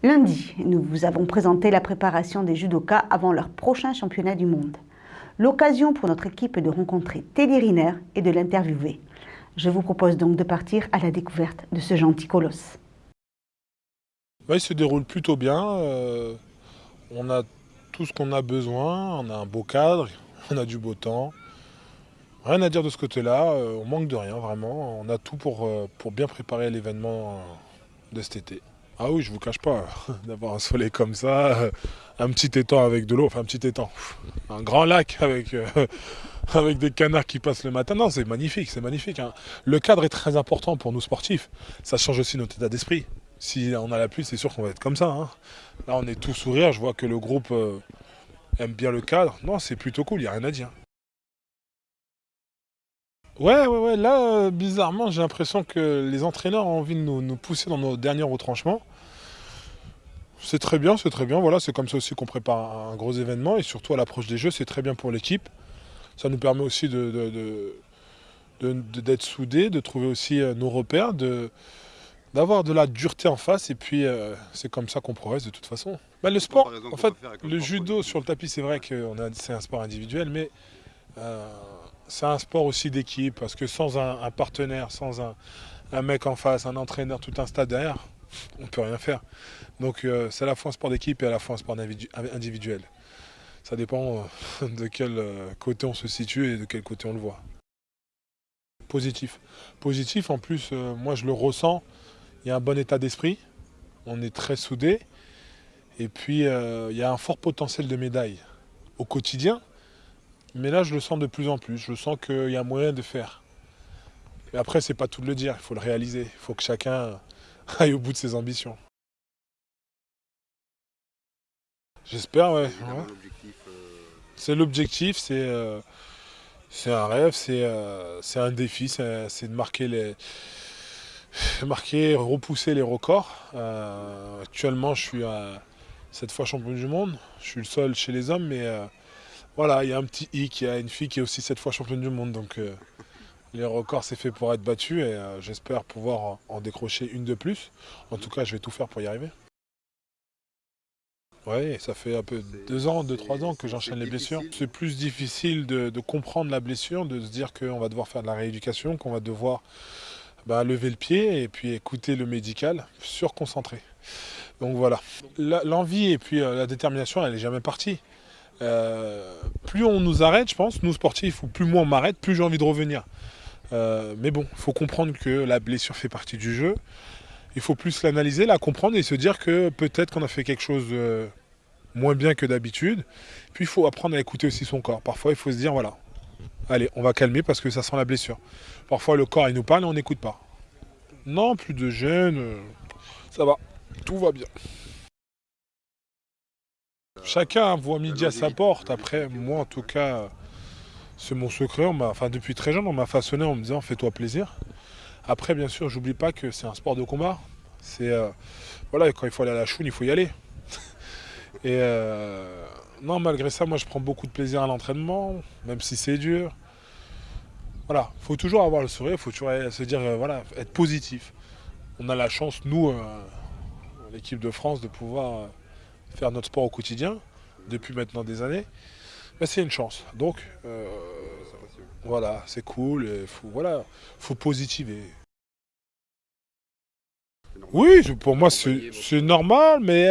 Lundi, nous vous avons présenté la préparation des judokas avant leur prochain championnat du monde. L'occasion pour notre équipe de rencontrer Teddy Riner et de l'interviewer. Je vous propose donc de partir à la découverte de ce gentil colosse. Ouais, il se déroule plutôt bien. On a tout ce qu'on a besoin. On a un beau cadre, on a du beau temps. Rien à dire de ce côté-là. On manque de rien, vraiment. On a tout pour bien préparer l'événement de cet été. Ah oui, je vous cache pas, d'avoir un soleil comme ça, un petit étang avec de l'eau, enfin un petit étang, un grand lac avec, avec des canards qui passent le matin. Non, c'est magnifique, c'est magnifique, hein. Le cadre est très important pour nous sportifs. Ça change aussi notre état d'esprit. Si on a la pluie, c'est sûr qu'on va être comme ça, hein. Là, on est tout sourire. Je vois que le groupe aime bien le cadre. Non, c'est plutôt cool, il n'y a rien à dire. Ouais. Là, bizarrement, j'ai l'impression que les entraîneurs ont envie de nous pousser dans nos derniers retranchements. C'est très bien, c'est très bien. Voilà, c'est comme ça aussi qu'on prépare un gros événement. Et surtout à l'approche des Jeux, c'est très bien pour l'équipe. Ça nous permet aussi d'être soudés, de trouver aussi nos repères, d'avoir de la dureté en face. Et puis, c'est comme ça qu'on progresse de toute façon. Bah, le sport, en fait, le judo sur le tapis, c'est vrai que c'est un sport individuel, mais c'est un sport aussi d'équipe. Parce que sans un partenaire, sans un mec en face, un entraîneur, tout un stade derrière, on ne peut rien faire. Donc c'est à la fois un sport d'équipe et à la fois un sport individuel. Ça dépend de quel côté on se situe et de quel côté on le voit. Positif. Positif, en plus, moi je le ressens, il y a un bon état d'esprit, on est très soudés, et puis il y a un fort potentiel de médaille au quotidien, mais là je le sens de plus en plus, je sens qu'il y a moyen de faire. Mais après, c'est pas tout de le dire, il faut le réaliser, il faut que chacun aille au bout de ses ambitions. J'espère, ouais. C'est l'objectif, c'est un rêve, c'est un défi, c'est de repousser les records. Actuellement, je suis 7 fois champion du monde. Je suis le seul chez les hommes, mais voilà, il y a un petit hic, il y a une fille qui est aussi 7 fois championne du monde. Donc les records, c'est fait pour être battu et j'espère pouvoir en décrocher une de plus. En tout cas, je vais tout faire pour y arriver. Oui, ça fait un peu 2 ans, 3 ans que j'enchaîne les blessures. C'est plus difficile de comprendre la blessure, de se dire qu'on va devoir faire de la rééducation, qu'on va devoir lever le pied et puis écouter le médical, surconcentré. Donc voilà. L'envie et puis la détermination, elle n'est jamais partie. Plus on nous arrête, je pense, nous sportifs, ou plus moi on m'arrête, plus j'ai envie de revenir. Mais bon, il faut comprendre que la blessure fait partie du jeu. Il faut plus l'analyser, la comprendre et se dire que peut-être qu'on a fait quelque chose moins bien que d'habitude. Puis il faut apprendre à écouter aussi son corps. Parfois, il faut se dire, voilà, allez, on va calmer parce que ça sent la blessure. Parfois, le corps, il nous parle et on n'écoute pas. Non, plus de gêne, ça va, tout va bien. Chacun voit midi à sa porte. Après, moi, en tout cas, c'est mon secret. Depuis très jeune, on m'a façonné en me disant, fais-toi plaisir. Après, bien sûr, j'oublie pas que c'est un sport de combat. C'est voilà, quand il faut aller à la choune, il faut y aller. Et non, malgré ça, moi, je prends beaucoup de plaisir à l'entraînement, même si c'est dur. Voilà, faut toujours avoir le sourire, faut toujours se dire, voilà, être positif. On a la chance, nous, l'équipe de France, de pouvoir faire notre sport au quotidien depuis maintenant des années. Mais c'est une chance. Donc, voilà, c'est cool. Faut positiver. Oui, pour moi c'est normal, mais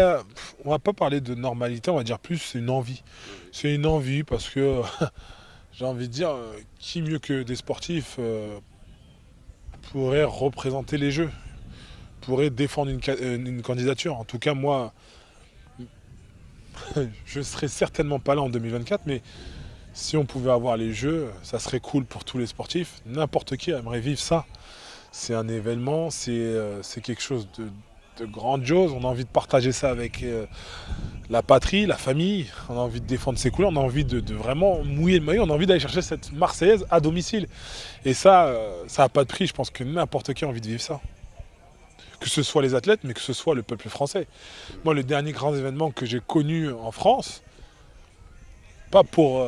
on va pas parler de normalité, on va dire plus c'est une envie. C'est une envie parce que j'ai envie de dire, qui mieux que des sportifs pourrait représenter les Jeux, pourrait défendre une candidature. En tout cas, moi, je serais certainement pas là en 2024, mais si on pouvait avoir les Jeux, ça serait cool pour tous les sportifs. N'importe qui aimerait vivre ça. C'est un événement, c'est quelque chose de grandiose. On a envie de partager ça avec la patrie, la famille. On a envie de défendre ses couleurs. On a envie de vraiment mouiller le maillot. On a envie d'aller chercher cette Marseillaise à domicile. Et ça, ça n'a pas de prix. Je pense que n'importe qui a envie de vivre ça. Que ce soit les athlètes, mais que ce soit le peuple français. Moi, le dernier grand événement que j'ai connu en France, pas pour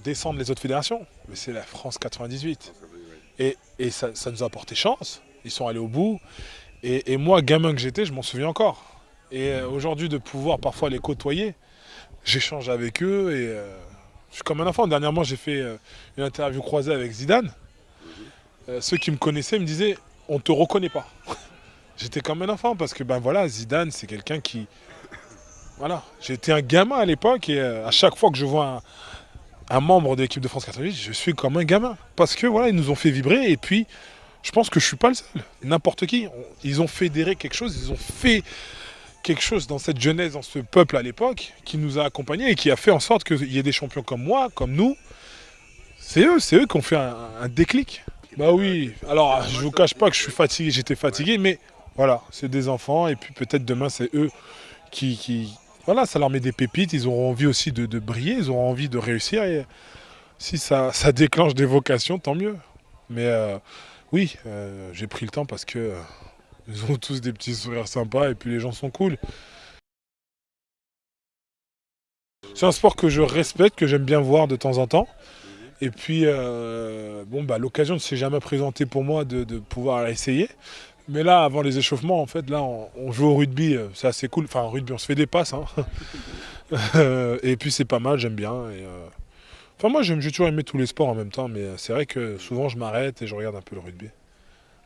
descendre les autres fédérations, mais c'est la France 98. Et ça nous a porté chance. Ils sont allés au bout. Et moi, gamin que j'étais, je m'en souviens encore. Et aujourd'hui, de pouvoir parfois les côtoyer, j'échange avec eux et je suis comme un enfant. Dernièrement, j'ai fait une interview croisée avec Zidane. Ceux qui me connaissaient me disaient « on te reconnaît pas ». J'étais comme un enfant parce que ben voilà, Zidane, c'est quelqu'un qui... Voilà, j'étais un gamin à l'époque et à chaque fois que je vois un membre de l'équipe de France 88, je suis comme un gamin. Parce que voilà, ils nous ont fait vibrer et puis je pense que je suis pas le seul. N'importe qui, ils ont fédéré quelque chose, ils ont fait quelque chose dans cette jeunesse, dans ce peuple à l'époque, qui nous a accompagnés et qui a fait en sorte qu'il y ait des champions comme moi, comme nous. C'est eux qui ont fait un déclic. Bah oui, alors je vous cache pas que je suis fatigué, j'étais fatigué, mais voilà, c'est des enfants et puis peut-être demain c'est eux qui... Voilà, ça leur met des pépites, ils auront envie aussi de briller, ils auront envie de réussir et si ça déclenche des vocations, tant mieux. Mais oui, j'ai pris le temps parce que ils ont tous des petits sourires sympas et puis les gens sont cool. C'est un sport que je respecte, que j'aime bien voir de temps en temps. Et puis, bon, bah, l'occasion ne s'est jamais présentée pour moi de pouvoir essayer. Mais là, avant les échauffements, en fait, là, on joue au rugby, c'est assez cool. Enfin, au rugby, on se fait des passes. Hein. Et puis, c'est pas mal, j'aime bien. Enfin, moi, j'ai toujours aimé tous les sports en même temps, mais c'est vrai que souvent, je m'arrête et je regarde un peu le rugby.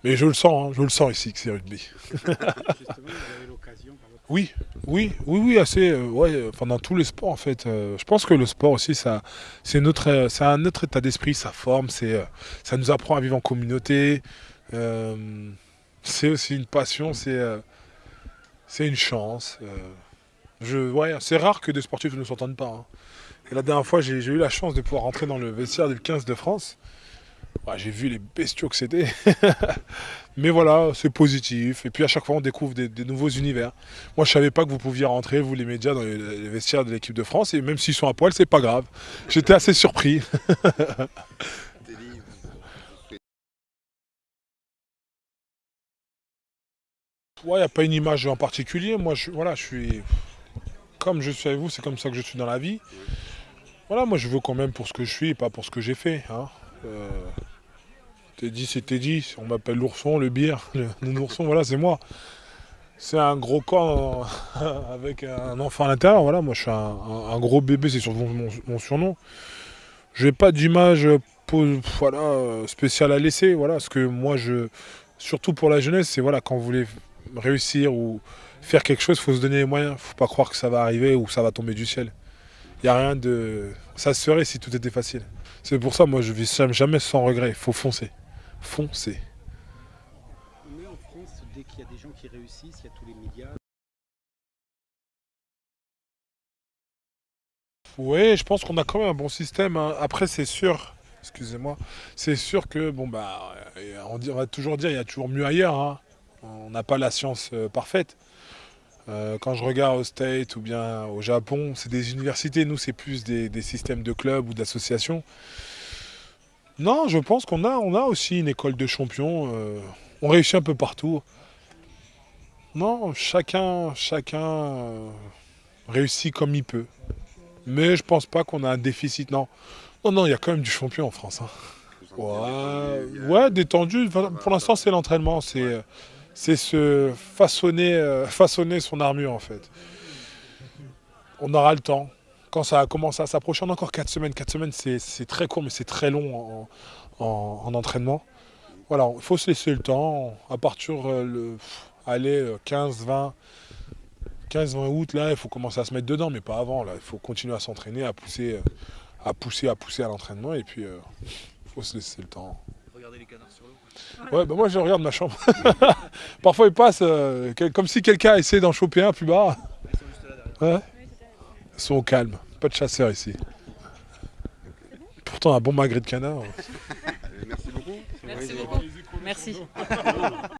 Mais je le sens ici que c'est rugby. Justement, vous avez l'occasion par votre... Oui, assez. Ouais, enfin, dans tous les sports, en fait. Je pense que le sport aussi, c'est un autre état d'esprit, ça forme, ça nous apprend à vivre en communauté. C'est aussi une passion, c'est une chance. Ouais, c'est rare que des sportifs ne s'entendent pas. Hein. Et la dernière fois, j'ai eu la chance de pouvoir rentrer dans le vestiaire du 15 de France. Ouais, j'ai vu les bestiaux que c'était. Mais voilà, c'est positif. Et puis à chaque fois, on découvre des nouveaux univers. Moi, je savais pas que vous pouviez rentrer, vous les médias, dans les vestiaires de l'équipe de France. Et même s'ils sont à poil, c'est pas grave. J'étais assez surpris. Ouais, il n'y a pas une image en particulier. Moi, voilà, je suis... Comme je suis avec vous, c'est comme ça que je suis dans la vie. Voilà, moi, je veux quand même pour ce que je suis et pas pour ce que j'ai fait. Hein. T'es dit, c'était dit. On m'appelle l'ourson, le bière, le ourson, voilà, c'est moi. C'est un gros corps avec un enfant à l'intérieur. Voilà, moi, je suis un gros bébé, c'est surtout mon surnom. Je n'ai pas d'image voilà, spéciale à laisser. Voilà, ce que moi, surtout pour la jeunesse, c'est voilà, quand vous voulez réussir ou faire quelque chose, il faut se donner les moyens. Il ne faut pas croire que ça va arriver ou que ça va tomber du ciel. Il n'y a rien de... Ça se ferait si tout était facile. C'est pour ça, moi, je vis jamais sans regret. Il faut foncer. Foncer. Mais en France, dès qu'il y a des gens qui réussissent, il y a tous les médias. Oui, je pense qu'on a quand même un bon système. Hein. Après, c'est sûr, excusez-moi, c'est sûr que, bon, bah, on va toujours dire, il y a toujours mieux ailleurs. Hein. On n'a pas la science parfaite. Quand je regarde au States ou bien au Japon, c'est des universités. Nous, c'est plus des systèmes de clubs ou d'associations. Non, je pense qu'on a aussi une école de champions. On réussit un peu partout. Non, chacun réussit comme il peut. Mais je pense pas qu'on a un déficit. Non, il y a quand même du champion en France. Hein. Ouais, détendu. Pour l'instant, c'est l'entraînement. C'est se façonner son armure en fait. On aura le temps. Quand ça a commencé à s'approcher, on a encore 4 semaines. 4 semaines, c'est très court, mais c'est très long en entraînement. Voilà, il faut se laisser le temps. À partir aller 15-20 août, là, il faut commencer à se mettre dedans, mais pas avant. Là, il faut continuer à s'entraîner, à pousser à l'entraînement, et puis il faut se laisser le temps. Regardez les canards sur l'eau. Ouais, bah moi je regarde ma chambre. Parfois ils passent comme si quelqu'un essayait d'en choper un plus bas. Ils sont juste là derrière. Ouais. Ils sont au calme, pas de chasseurs ici. Pourtant un bon magret de canard. Merci beaucoup. Merci beaucoup. Merci.